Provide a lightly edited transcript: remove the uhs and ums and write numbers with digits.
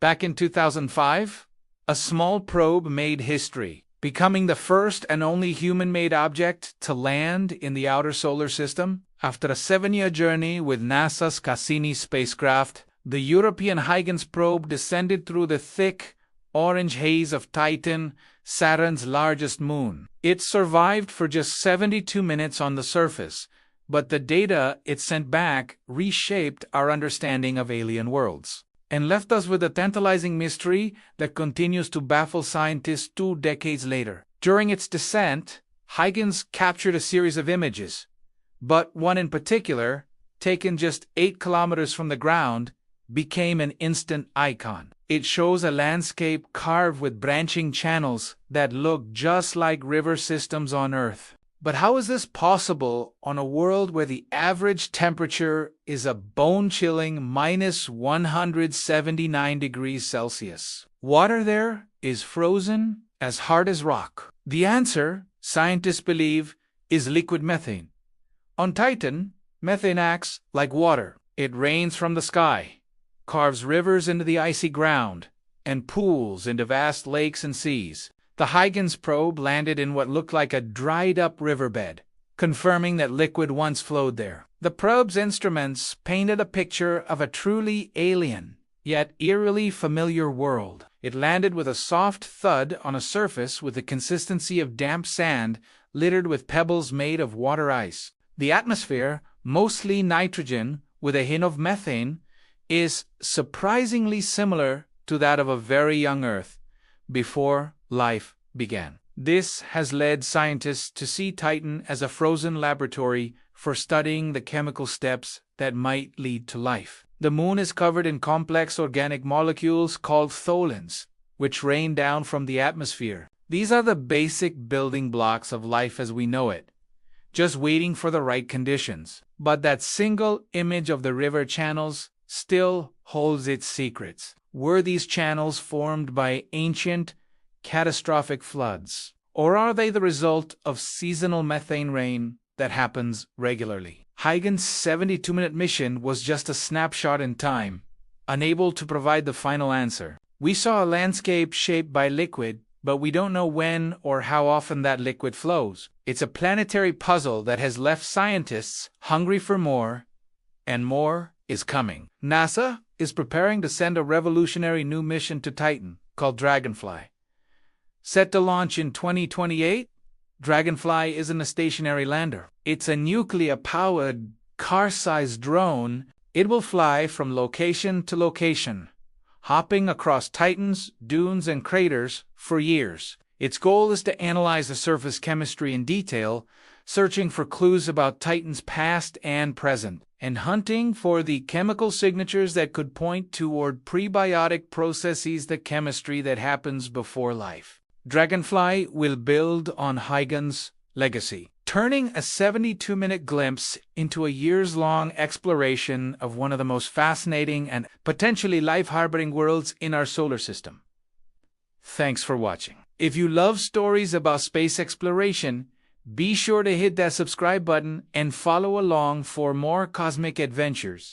Back in 2005, a small probe made history, becoming the first and only human-made object to land in the outer solar system. After a 7-year journey with NASA's Cassini spacecraft, the European Huygens probe descended through the thick, orange haze of Titan, Saturn's largest moon. It survived for just 72 minutes on the surface, but the data it sent back reshaped our understanding of alien worlds and left us with a tantalizing mystery that continues to baffle scientists 2 decades later. During its descent, Huygens captured a series of images, but one in particular, taken just 8 kilometers from the ground, became an instant icon. It shows a landscape carved with branching channels that look just like river systems on Earth. But how is this possible on a world where the average temperature is a bone-chilling minus 179 degrees Celsius? Water there is frozen as hard as rock. The answer, scientists believe, is liquid methane. On Titan, methane acts like water. It rains from the sky, carves rivers into the icy ground, and pools into vast lakes and seas. The Huygens probe landed in what looked like a dried-up riverbed, confirming that liquid once flowed there. The probe's instruments painted a picture of a truly alien, yet eerily familiar world. It landed with a soft thud on a surface with the consistency of damp sand littered with pebbles made of water ice. The atmosphere, mostly nitrogen with a hint of methane, is surprisingly similar to that of a very young Earth before life began. This has led scientists to see Titan as a frozen laboratory for studying the chemical steps that might lead to life. The moon is covered in complex organic molecules called tholins, which rain down from the atmosphere. These are the basic building blocks of life as we know it, just waiting for the right conditions. But that single image of the river channels still holds its secrets. Were these channels formed by ancient, catastrophic floods? Or are they the result of seasonal methane rain that happens regularly? Huygens' 72-minute mission was just a snapshot in time, unable to provide the final answer. We saw a landscape shaped by liquid, but we don't know when or how often that liquid flows. It's a planetary puzzle that has left scientists hungry for more, and more is coming. NASA is preparing to send a revolutionary new mission to Titan called Dragonfly. Set to launch in 2028, Dragonfly isn't a stationary lander. It's a nuclear-powered, car-sized drone. It will fly from location to location, hopping across Titan's dunes and craters for years. Its goal is to analyze the surface chemistry in detail, searching for clues about Titan's past and present, and hunting for the chemical signatures that could point toward prebiotic processes, the chemistry that happens before life. Dragonfly will build on Huygens' legacy, turning a 72-minute glimpse into a years-long exploration of one of the most fascinating and potentially life-harboring worlds in our solar system. Thanks for watching. If you love stories about space exploration, be sure to hit that subscribe button and follow along for more cosmic adventures.